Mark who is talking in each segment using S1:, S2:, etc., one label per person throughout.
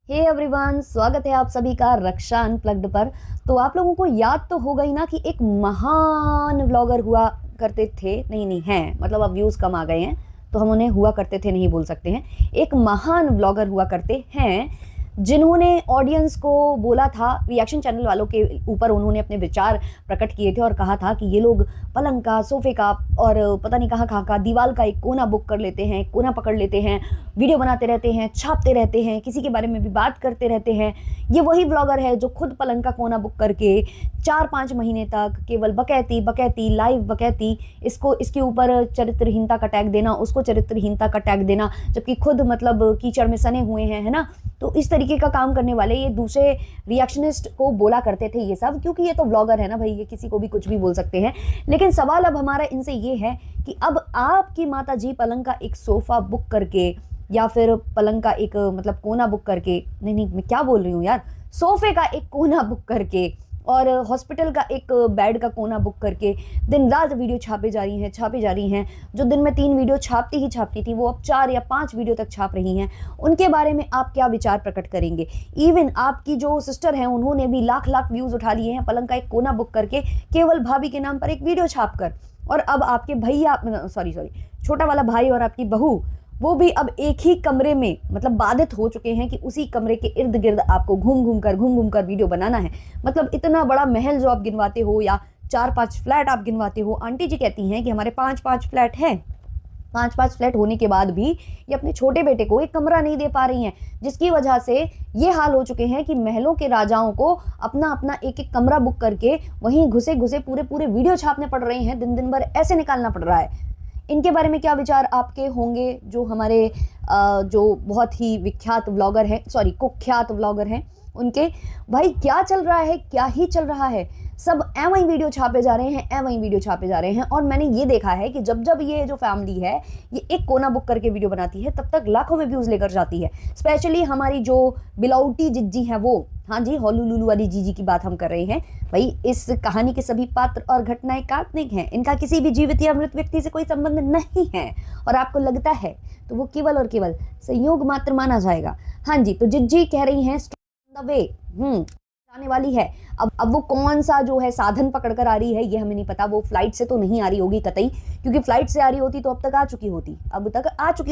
S1: Hey everyone, स्वागत है आप सभी का रक्षा अनप्लग्ड पर। तो आप लोगों को याद तो होगा ही ना कि एक महान व्लॉगर हुआ करते थे। नहीं हैं, मतलब अब व्यूज़ कम आ गए हैं तो हम उन्हें हुआ करते थे नहीं बोल सकते हैं। एक महान व्लॉगर हुआ करते हैं जिन्होंने ऑडियंस को बोला था, रिएक्शन चैनल वालों के ऊपर उन्होंने अपने विचार प्रकट किए थे और कहा था कि ये लोग पलंग का, सोफे का और पता नहीं कहाँ का दीवार का एक कोना बुक कर लेते हैं, कोना पकड़ लेते हैं, वीडियो बनाते रहते हैं, छापते रहते हैं, किसी के बारे में भी बात करते रहते हैं। ये वही ब्लॉगर है जो खुद पलंग का कोना बुक करके 4-5 महीने तक केवल बकैती बकैती लाइव बकैती, इसको इसके ऊपर चरित्रहीनता का टैग देना, उसको चरित्रहीनता का टैग देना, जबकि खुद मतलब कीचड़ में सने हुए हैं, है ना। तो इस तरीके का काम करने वाले ये दूसरे रिएक्शनिस्ट को बोला करते थे ये सब, क्योंकि ये तो ब्लॉगर है ना भाई, ये किसी को भी कुछ भी बोल सकते हैं। लेकिन सवाल अब हमारा इनसे ये है कि अब आपकी माता जी पलंग का एक सोफ़ा बुक करके या फिर पलंग का एक मतलब कोना बुक करके, नहीं मैं क्या बोल रही हूँ यार, सोफे का एक कोना बुक करके और हॉस्पिटल का एक बेड का कोना बुक करके दिन रात वीडियो छापे जा रही हैं। जो दिन में 3 वीडियो छापती ही छापती थी, वो अब 4 या 5 वीडियो तक छाप रही हैं। उनके बारे में आप क्या विचार प्रकट करेंगे? इवन आपकी जो सिस्टर हैं, उन्होंने भी लाख लाख व्यूज़ उठा लिए हैं पलंग का एक कोना बुक करके, केवल भाभी के नाम पर एक वीडियो छाप कर। और अब आपके भैया, सॉरी छोटा वाला भाई और आपकी बहू, वो भी अब एक ही कमरे में मतलब बाधित हो चुके हैं कि उसी कमरे के इर्द गिर्द आपको घूम घूम कर वीडियो बनाना है। मतलब इतना बड़ा महल जो आप गिनवाते हो या 4-5 फ्लैट आप गिनवाते हो, आंटी जी कहती हैं कि हमारे 5-5 फ्लैट हैं। 5-5 फ्लैट होने के बाद भी ये अपने छोटे बेटे को एक कमरा नहीं दे पा रही हैं, जिसकी वजह से ये हाल हो चुके हैं कि महलों के राजाओं को अपना अपना एक एक कमरा बुक करके वहीं घुसे घुसे पूरे पूरे वीडियो छापने पड़ रहे हैं, दिन दिन भर ऐसे निकालना पड़ रहा है। इनके बारे में क्या विचार आपके होंगे, जो हमारे जो बहुत ही विख्यात व्लॉगर हैं, सॉरी कुख्यात व्लॉगर हैं, उनके? भाई क्या चल रहा है, क्या ही चल रहा है, सब एवं वीडियो छापे जा रहे हैं, एवं वीडियो छापे जा रहे हैं। और मैंने ये देखा है कि जब जब ये जो फैमिली है ये एक कोना बुक करके वीडियो बनाती है, तब तक लाखों में व्यूज़ लेकर जाती है। स्पेशली हमारी जो बिलौटी जिज्जी हैं वो, हाँ जी, होलू लुलू वाली जीजी की बात हम कर रहे हैं। भाई इस कहानी के सभी पात्र और घटनाएं काल्पनिक हैं, इनका किसी भी जीवित या मृत व्यक्ति से कोई संबंध नहीं है, और आपको लगता है तो वो केवल और केवल संयोग मात्र माना जाएगा। हाँ जी, तो जिज्जी कह रही हैं द वे आने वाली है। अब वो कौन सा जो है साधन पकड़ कर आ रही है ये हमें नहीं पता। वो फ्लाइट से तो नहीं आ रही होगी कतई, क्योंकि फ्लाइट से आ रही होती तो अब तक आ चुकी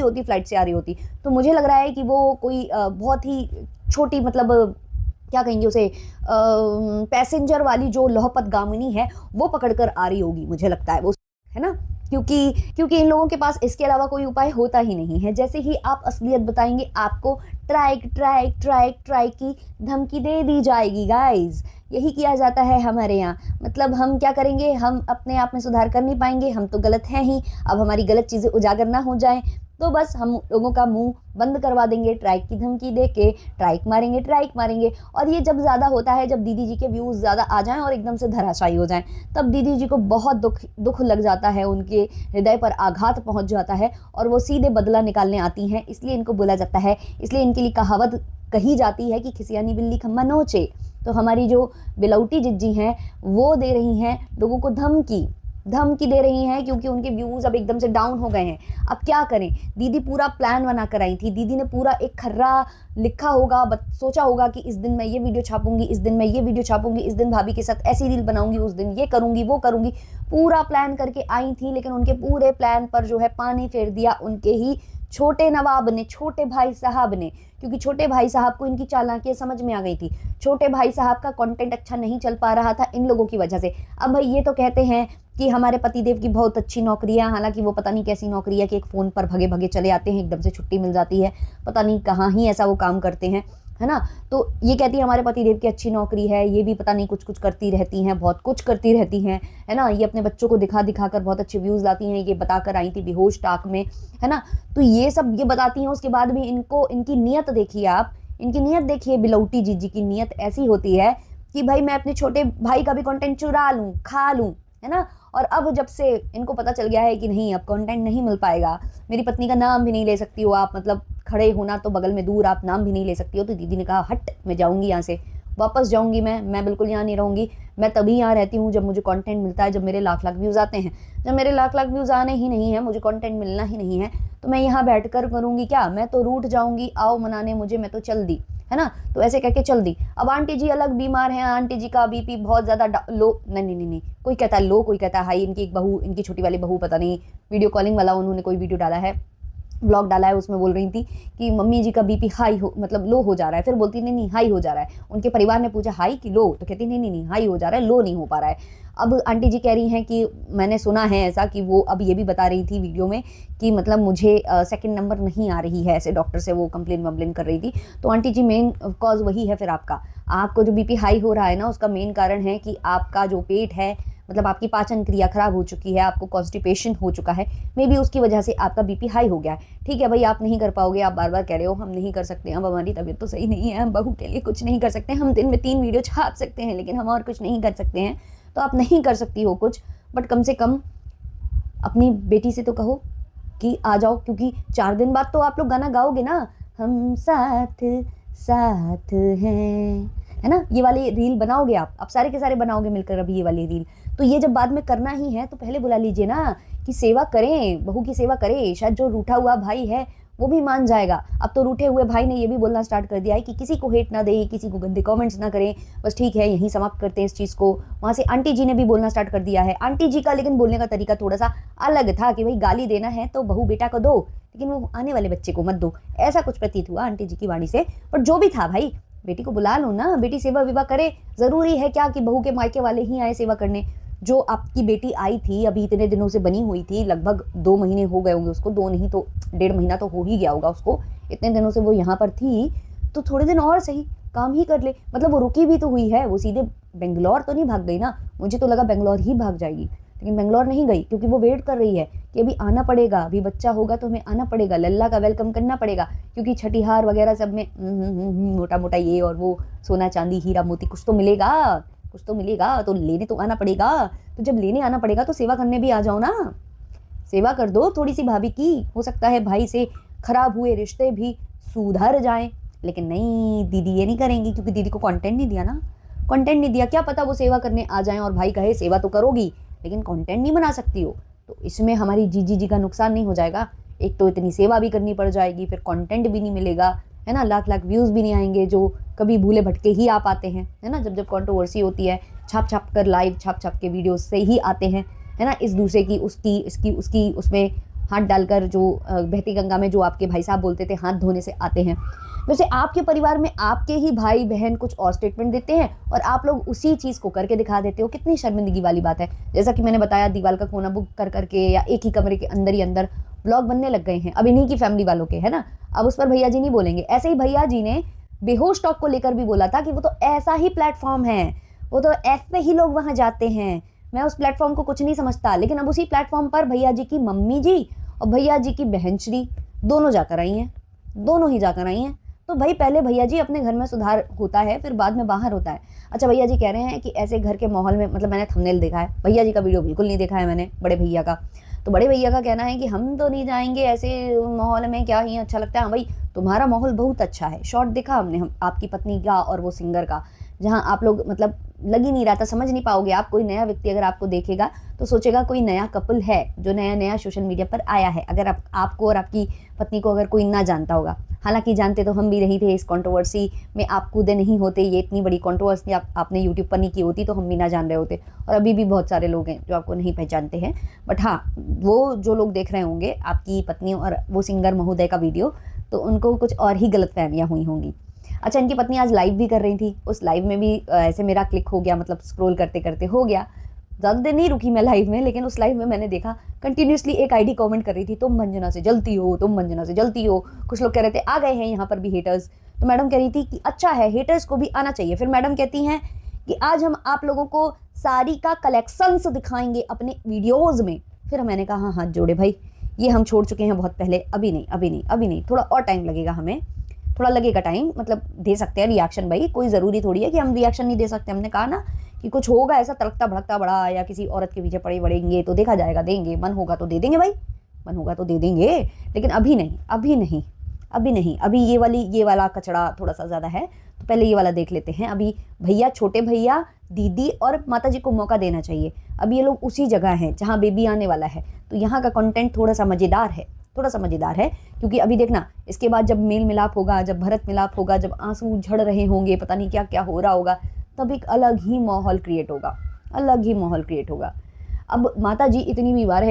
S1: होती, फ्लाइट से आ रही होती। तो मुझे लग रहा है कि वो कोई बहुत ही छोटी, मतलब क्या कहेंगे उसे, पैसेंजर वाली जो लोहपत गामिनी है वो पकड़ कर आ रही होगी, मुझे लगता है वो, है ना। क्योंकि इन लोगों के पास इसके अलावा कोई उपाय होता ही नहीं है। जैसे ही आप असलियत बताएंगे, आपको ट्राइक की धमकी दे दी जाएगी। गाइज, यही किया जाता है हमारे यहाँ। मतलब हम क्या करेंगे, हम अपने आप में सुधार कर नहीं पाएंगे, हम तो गलत हैं ही। अब हमारी गलत चीज़ें उजागर ना हो जाएं तो बस हम लोगों का मुंह बंद करवा देंगे, ट्राइक की धमकी दे के ट्राइक मारेंगे। और ये जब ज़्यादा होता है, जब दीदी जी के व्यूज़ ज़्यादा आ जाएं और एकदम से धराशायी हो जाएं, तब दीदी जी को बहुत दुख लग जाता है, उनके हृदय पर आघात पहुंच जाता है और वो सीधे बदला निकालने आती हैं। इसलिए इनको बोला जाता है, इसलिए इनके लिए कहावत कही जाती है कि खिसियानी बिल्ली खम्मा नोचे। तो हमारी जो बिलौटी जिज्जी हैं वो दे रही हैं लोगों को धमकी दे रही हैं, क्योंकि उनके व्यूज़ अब एकदम से डाउन हो गए हैं। अब क्या करें, दीदी पूरा प्लान बना कर आई थी, दीदी ने पूरा एक खर्रा लिखा होगा, सोचा होगा कि इस दिन मैं ये वीडियो छापूंगी, इस दिन मैं ये वीडियो छापूंगी, इस दिन भाभी के साथ ऐसी रील बनाऊंगी, उस दिन ये करूंगी वो करूंगी, पूरा प्लान करके आई थी। लेकिन उनके पूरे प्लान पर जो है पानी फेर दिया उनके ही छोटे नवाब ने, छोटे भाई साहब ने, क्योंकि छोटे भाई साहब को इनकी चालाकियाँ समझ में आ गई थी। छोटे भाई साहब का कंटेंट अच्छा नहीं चल पा रहा था इन लोगों की वजह से। अब भाई ये तो कहते हैं कि हमारे पतिदेव की बहुत अच्छी नौकरी है, हालांकि वो पता नहीं कैसी नौकरी है कि एक फ़ोन पर भगे भगे चले आते हैं, एकदम से छुट्टी मिल जाती है, पता नहीं कहाँ ही ऐसा वो काम करते हैं, है ना। तो ये कहती है हमारे पतिदेव की अच्छी नौकरी है, ये भी पता नहीं कुछ कुछ करती रहती हैं, बहुत कुछ करती रहती हैं, है ना। ये अपने बच्चों को दिखा कर बहुत अच्छे व्यूज़ लाती हैं, ये बताकर आई थी बेहोश टाक में, है ना। तो ये सब ये बताती हैं, उसके बाद भी इनकी नीयत देखिए आप, इनकी नीयत देखिए, बिलौटी जीजी की नीयत ऐसी होती है कि भाई मैं अपने छोटे भाई का भी कंटेंट चुरा लूँ, खा लूँ, है ना। और अब जब से इनको पता चल गया है कि नहीं, अब कंटेंट नहीं मिल पाएगा, मेरी पत्नी का नाम भी नहीं ले सकती हो आप, मतलब खड़े होना तो बगल में दूर, आप नाम भी नहीं ले सकती हो, तो दीदी ने कहा हट, मैं जाऊंगी यहाँ से। वापस जाऊंगी मैं बिल्कुल यहाँ नहीं रहूंगी। मैं तभी यहाँ रहती हूँ जब मुझे कंटेंट मिलता है, जब मेरे लाख लाख व्यूज़ आते हैं। जब मेरे लाख लाख व्यूज़ आने ही नहीं है, मुझे कंटेंट मिलना ही नहीं है, तो मैं यहाँ बैठ कर करूँगी क्या? मैं तो रूठ जाऊँगी, आओ मनाने मुझे, मैं तो चल दी, है ना। तो ऐसे कह के चल दी। अब आंटी जी अलग बीमार हैं, आंटी जी का बीपी बहुत ज़्यादा लो, नहीं नहीं नहीं नहीं, कोई कहता है लो, कोई कहता है हाई। इनकी एक बहू, इनकी छोटी वाली बहू, पता नहीं वीडियो कॉलिंग वाला उन्होंने कोई वीडियो डाला है, ब्लॉग डाला है, उसमें बोल रही थी कि मम्मी जी का बीपी हाई हो, मतलब लो हो जा रहा है। फिर बोलती नहीं नहीं हाई हो जा रहा है। उनके परिवार ने पूछा हाई कि लो, तो कहती नहीं नहीं नहीं हाई हो जा रहा है, लो नहीं हो पा रहा है। अब आंटी जी कह रही हैं कि मैंने सुना है ऐसा, कि वो अब ये भी बता रही थी वीडियो में कि मतलब मुझे सेकंड नंबर नहीं आ रही है, ऐसे डॉक्टर से वो कंप्लेन वम्प्लेन कर रही थी। तो आंटी जी मेन कॉज वही है फिर आपको जो बीपी हाई हो रहा है ना, उसका मेन कारण है कि आपका जो पेट है, मतलब आपकी पाचन क्रिया खराब हो चुकी है, आपको कॉन्स्टिपेशन हो चुका है, मे बी उसकी वजह से आपका बीपी हाई हो गया है। ठीक है भाई, आप नहीं कर पाओगे, आप बार बार कह रहे हो हम नहीं कर सकते, अब हमारी तबीयत तो सही नहीं है, हम बहू के लिए कुछ नहीं कर सकते, हम दिन में 3 वीडियो छाप सकते हैं लेकिन हम और कुछ नहीं कर सकते हैं। तो आप नहीं कर सकती हो कुछ, बट कम से कम अपनी बेटी से तो कहो कि आ जाओ, क्योंकि 4 दिन बाद तो आप लोग गाना गाओगे ना, हम साथ साथ हैं, है ना। ये वाली रील बनाओगे आप सारे के सारे बनाओगे मिलकर अभी ये वाली रील। तो ये जब बाद में करना ही है तो पहले बुला लीजिए ना, कि सेवा करें, बहू की सेवा करें। शायद जो रूठा हुआ भाई है वो भी मान जाएगा। अब तो रूठे हुए भाई ने ये भी बोलना स्टार्ट कर दिया है कि किसी को हेट ना दे, किसी को गंदे कमेंट्स ना करें, बस ठीक है यहीं समाप्त करते हैं इस चीज़ को। वहाँ से आंटी जी ने भी बोलना स्टार्ट कर दिया है। आंटी जी का लेकिन बोलने का तरीका थोड़ा सा अलग था कि भाई गाली देना है तो बहू बेटा को दो, लेकिन वो आने वाले बच्चे को मत दो, ऐसा कुछ प्रतीत हुआ आंटी जी की वाणी से। पर जो भी था भाई, बेटी को बुला लो ना, बेटी सेवा विवाह करे। ज़रूरी है क्या कि बहू के मायके वाले ही आए सेवा करने? जो आपकी बेटी आई थी अभी इतने दिनों से बनी हुई थी, लगभग 2 महीने हो गए होंगे उसको, 2 नहीं तो 1.5 महीना तो हो ही गया होगा उसको, इतने दिनों से वो यहाँ पर थी, तो थोड़े दिन और सही काम ही कर ले। मतलब वो रुकी भी तो हुई है, वो सीधे बेंगलोर तो नहीं भाग गई ना। मुझे तो लगा बेंगलोर ही भाग जाएगी, लेकिन बेंगलोर नहीं गई, क्योंकि वो वेट कर रही है कि अभी आना पड़ेगा, अभी बच्चा होगा तो हमें आना पड़ेगा, लल्ला का वेलकम करना पड़ेगा, क्योंकि छठीहार वगैरह सब में मोटा मोटा ये और वो सोना चांदी हीरा मोती कुछ तो मिलेगा, कुछ तो मिलेगा, तो लेने तो आना पड़ेगा। तो जब लेने आना पड़ेगा तो सेवा करने भी आ जाओ ना, सेवा कर दो थोड़ी सी भाभी की। हो सकता है भाई से खराब हुए रिश्ते भी सुधर जाएं। लेकिन नहीं, दीदी ये नहीं करेंगी, क्योंकि दीदी को कंटेंट नहीं दिया ना, कंटेंट नहीं दिया। क्या पता वो सेवा करने आ जाएं और भाई कहे सेवा तो करोगी लेकिन कंटेंट नहीं बना सकती हो, तो इसमें हमारी जीजी जी का नुकसान नहीं हो जाएगा? एक तो इतनी सेवा भी करनी पड़ जाएगी, फिर कंटेंट भी नहीं मिलेगा, है ना, लाख लाख व्यूज़ भी नहीं आएंगे, जो कभी भूले भटके ही आ पाते हैं, है ना। जब जब कंट्रोवर्सी होती है, छाप छाप कर लाइव छाप छाप के वीडियो से ही आते हैं, है ना, इस दूसरे की उसकी इसकी उसकी उसमें हाथ डालकर, जो बहती गंगा में जो आपके भाई साहब बोलते थे हाथ धोने से आते हैं। वैसे आपके परिवार में आपके ही भाई बहन कुछ और स्टेटमेंट देते हैं और आप लोग उसी चीज़ को करके दिखा देते हो। कितनी शर्मिंदगी वाली बात है। जैसा कि मैंने बताया, दीवार का कोना बुक कर करके या एक ही कमरे के अंदर ही अंदर ब्लॉग बनने लग गए हैं अब इन्हीं की फैमिली वालों के, है ना। अब उस पर भैया जी नहीं बोलेंगे। ऐसे ही भैया जी ने बेहोश टॉक को लेकर भी बोला था कि वो तो ऐसा ही प्लेटफॉर्म है, वो तो ऐसे ही लोग वहाँ जाते हैं, मैं उस प्लेटफॉर्म को कुछ नहीं समझता। लेकिन अब उसी प्लेटफॉर्म पर भैया जी की मम्मी जी और भैया जी की बहनश्री दोनों जाकर आई हैं, दोनों ही जाकर आई हैं। तो भाई पहले भैया जी अपने घर में सुधार होता है, फिर बाद में बाहर होता है। अच्छा, भैया जी कह रहे हैं कि ऐसे घर के माहौल में, मतलब मैंने थंबनेल देखा है, भैया जी का वीडियो बिल्कुल नहीं देखा है मैंने, बड़े भैया का। तो बड़े भैया का कहना है कि हम तो नहीं जाएंगे ऐसे माहौल में, क्या ही अच्छा लगता है। हाँ भाई, तुम्हारा माहौल बहुत अच्छा है। शॉर्ट देखा हमने, हम आपकी पत्नी का और वो सिंगर का, जहाँ आप लोग मतलब लग ही नहीं रहा था, समझ नहीं पाओगे आप। कोई नया व्यक्ति अगर आपको देखेगा तो सोचेगा कोई नया कपल है जो नया नया सोशल मीडिया पर आया है, अगर आपको और आपकी पत्नी को अगर कोई ना जानता होगा। हालांकि जानते तो हम भी नहीं थे, इस कंट्रोवर्सी में आप कूदे नहीं होते, ये इतनी बड़ी कंट्रोवर्सी आपने यूट्यूब पर नहीं की होती तो हम भी ना जान रहे होते। और अभी भी बहुत सारे लोग हैं जो आपको नहीं पहचानते हैं। बट हाँ, वो जो लोग देख रहे होंगे आपकी पत्नी और वो सिंगर महोदय का वीडियो, तो उनको कुछ और ही गलतफहमियां हुई होंगी। अच्छा, इनकी पत्नी आज लाइव भी कर रही थी, उस लाइव में भी ऐसे मेरा क्लिक हो गया, मतलब स्क्रॉल करते करते हो गया। ज़्यादा देर नहीं रुकी मैं लाइव में, लेकिन उस लाइव में मैंने देखा कंटिन्यूसली एक आईडी कमेंट कर रही थी, तुम मंजना से जलती हो, तुम मंजना से जलती हो। कुछ लोग कह रहे थे आ गए हैं यहाँ पर भी हेटर्स। तो मैडम कह रही थी कि अच्छा है, हेटर्स को भी आना चाहिए। फिर मैडम कहती हैं कि आज हम आप लोगों को साड़ी का कलेक्शंस दिखाएंगे अपने वीडियोज़ में। फिर मैंने कहा हाँ, हाथ जोड़े भाई, ये हम छोड़ चुके हैं बहुत पहले, अभी नहीं अभी नहीं अभी नहीं, थोड़ा और टाइम लगेगा, हमें थोड़ा लगेगा टाइम, मतलब दे सकते हैं रिएक्शन भाई, कोई ज़रूरी थोड़ी है कि हम रिएक्शन नहीं दे सकते। हमने कहा ना कि कुछ होगा ऐसा तड़कता भड़कता बड़ा, या किसी औरत के पीछे पड़े बढ़ेंगे तो देखा जाएगा, देंगे, मन होगा तो दे देंगे भाई, मन होगा तो दे देंगे, लेकिन अभी नहीं, अभी नहीं, अभी नहीं, अभी ये वाला कचड़ा थोड़ा सा ज़्यादा है, तो पहले ये वाला देख लेते हैं। अभी भैया, छोटे भैया, दीदी और माता जी को मौका देना चाहिए। अभी ये लोग उसी जगह हैं जहाँ बेबी आने वाला है, तो यहाँ का कंटेंट थोड़ा सा मज़ेदार है, थोड़ा सा मज़ेदार है। क्योंकि अभी देखना, इसके बाद जब मेल मिलाप होगा, जब भरत मिलाप होगा, जब आंसू झड़ रहे होंगे, पता नहीं क्या क्या हो रहा होगा, तब एक अलग ही माहौल क्रिएट होगा, अलग ही माहौल क्रिएट होगा। अब माता जी इतनी बीमार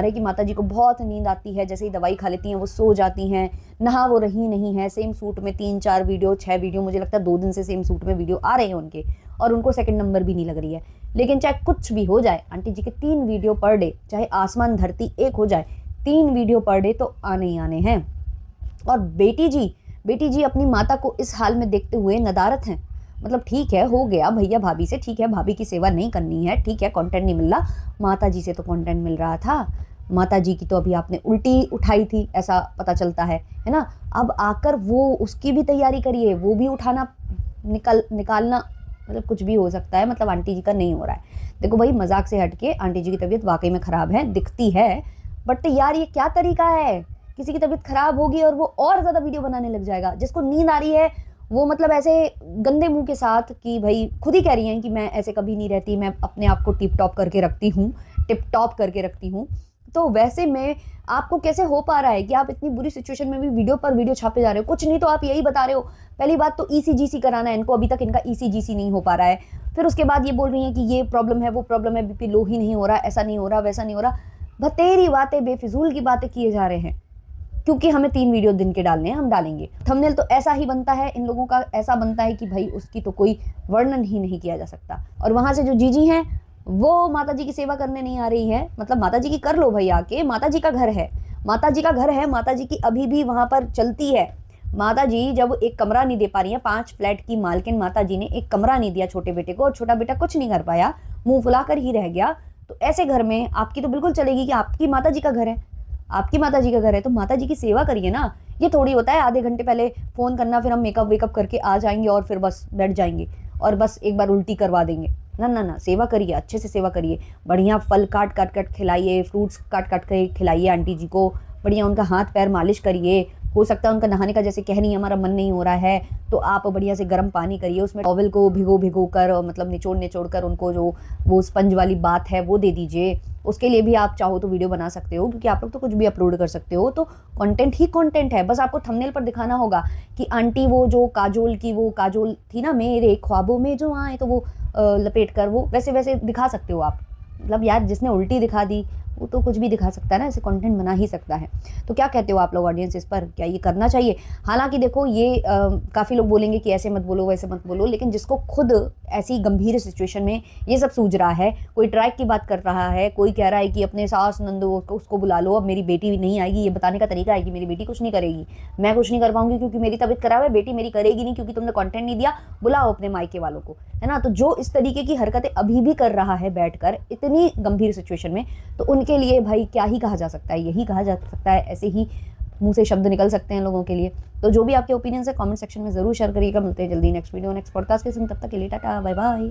S1: है कि माता जी को बहुत नींद आती है, जैसे ही दवाई खा लेती हैं वो सो जाती हैं, नहा वो रही नहीं है। सेम सूट में 3-4 वीडियो, 6 वीडियो, मुझे लगता है 2 दिन से सेम सूट में वीडियो आ रहे हैं उनके, और उनको सेकंड नंबर भी नहीं लग रही है। लेकिन चाहे कुछ भी हो जाए, आंटी जी के 3 वीडियो पर डे, चाहे आसमान धरती एक हो जाए, 3 वीडियो पर डे तो आने ही आने हैं। और बेटी जी अपनी माता को इस हाल में देखते हुए नदारत हैं। मतलब ठीक है, हो गया भैया भाभी से, ठीक है भाभी की सेवा नहीं करनी है, ठीक है कंटेंट नहीं मिल रहा, माता जी से तो कंटेंट मिल रहा था। माता जी की तो अभी आपने उल्टी उठाई थी, ऐसा पता चलता है ना। अब आकर वो उसकी भी तैयारी करिए, वो भी उठाना निकालना, मतलब कुछ भी हो सकता है। मतलब आंटी जी का नहीं हो रहा है। देखो भाई, मजाक से हटके आंटी जी की तबीयत वाकई में ख़राब है, दिखती है, बट यार ये क्या तरीका है? किसी की तबीयत खराब होगी और वो और ज़्यादा वीडियो बनाने लग जाएगा। जिसको नींद आ रही है वो मतलब ऐसे गंदे मुंह के साथ, कि भाई खुद ही कह रही हैं कि मैं ऐसे कभी नहीं रहती, मैं अपने आप को टिप टॉप करके रखती हूँ। तो वैसे में आपको कैसे हो पा रहा है कि आप इतनी बुरी सिचुएशन में भी वीडियो पर वीडियो छापे जा रहे हो? कुछ नहीं तो आप यही बता रहे हो, पहली बात तो ईसीजीसी कराना है इनको, अभी तक इनका ईसीजीसी नहीं हो पा रहा है। फिर उसके बाद ये बोल रही हैं कि ये प्रॉब्लम है, वो प्रॉब्लम है, बीपी लो ही नहीं हो रहा, ऐसा नहीं हो रहा, वैसा नहीं हो रहा। बतेरी बातें, बेफिजूल की बातें किए जा रहे हैं। क्योंकि हमें 3 वीडियो दिन के डालने हैं, हम डालेंगे। थंबनेल तो ऐसा ही बनता है, इन लोगों का ऐसा बनता है कि भाई उसकी तो कोई वर्णन ही नहीं किया जा सकता। और वहाँ से जो जीजी हैं वो माता जी की सेवा करने नहीं आ रही है। मतलब माता जी की कर लो भाई आके, माता जी का घर है, माता जी का घर है, माता जी की अभी भी वहाँ पर चलती है। माता जी जब एक कमरा नहीं दे पा रही है, 5 फ्लैट की मालकिन माता जी ने एक कमरा नहीं दिया छोटे बेटे को, और छोटा बेटा कुछ नहीं कर पाया, मुंह फुलाकर ही रह गया, तो ऐसे घर में आपकी तो बिल्कुल चलेगी कि आपकी माता जी का घर है, आपकी माता जी का घर है, तो माता जी की सेवा करिए ना। ये थोड़ी होता है आधे घंटे पहले फ़ोन करना, फिर हम मेकअप वेकअप करके आ जाएंगे और फिर बस बैठ जाएंगे और बस एक बार उल्टी करवा देंगे। ना ना ना, सेवा करिए, अच्छे से सेवा करिए। बढ़िया फल काट काट कर खिलाइए, फ्रूट्स काट काट कर खिलाइए आंटी जी को, बढ़िया उनका हाथ पैर मालिश करिए। हो सकता है उनका नहाने का, जैसे कह रही है हमारा मन नहीं हो रहा है, तो आप बढ़िया से गर्म पानी करिए, उसमें टॉवल को भिगो कर, मतलब निचोड़ कर उनको जो वो स्पंज वाली बात है वो दे दीजिए। उसके लिए भी आप चाहो तो वीडियो बना सकते हो, क्योंकि आप लोग तो कुछ भी अपलोड कर सकते हो। तो कंटेंट ही कंटेंट है, बस आपको थंबनेल पर दिखाना होगा कि आंटी वो जो काजोल की वो काजोल थी ना, मेरे ख्वाबों में जो आए, तो वो लपेट कर वो वैसे वैसे दिखा सकते हो आप। मतलब यार जिसने उल्टी दिखा दी वो तो कुछ भी दिखा सकता है ना, ऐसे कंटेंट बना ही सकता है। तो क्या कहते हो आप लोग ऑडियंस इस पर, क्या ये करना चाहिए? हालांकि देखो ये काफ़ी लोग बोलेंगे कि ऐसे मत बोलो वैसे मत बोलो, लेकिन जिसको खुद ऐसी गंभीर सिचुएशन में ये सब सूझ रहा है, कोई ट्रैक की बात कर रहा है, कोई कह रहा है कि अपने सास नंदो उसको बुला लो, अब मेरी बेटी नहीं आएगी, ये बताने का तरीका है कि मेरी बेटी कुछ नहीं करेगी, मैं कुछ नहीं कर पाऊंगी क्योंकि मेरी तबीयत खराब है, बेटी मेरी करेगी नहीं क्योंकि तुमने कंटेंट नहीं दिया, बुलाओ अपने मायके वालों को, है ना। तो जो इस तरीके की हरकतें अभी भी कर रहा है बैठकर इतनी गंभीर सिचुएशन में, तो उनके लिए भाई क्या ही कहा जा सकता है, यही कहा जा सकता है, ऐसे ही मुंह से शब्द निकल सकते हैं लोगों के लिए। तो जो भी आपके ओपिनियंस है कमेंट सेक्शन में जरूर शेयर करिएगा। मिलते हैं जल्दी नेक्स्ट वीडियो नेक्स्ट पॉडकास्ट के संग, तब तक के लिए टाटा बाय बाय।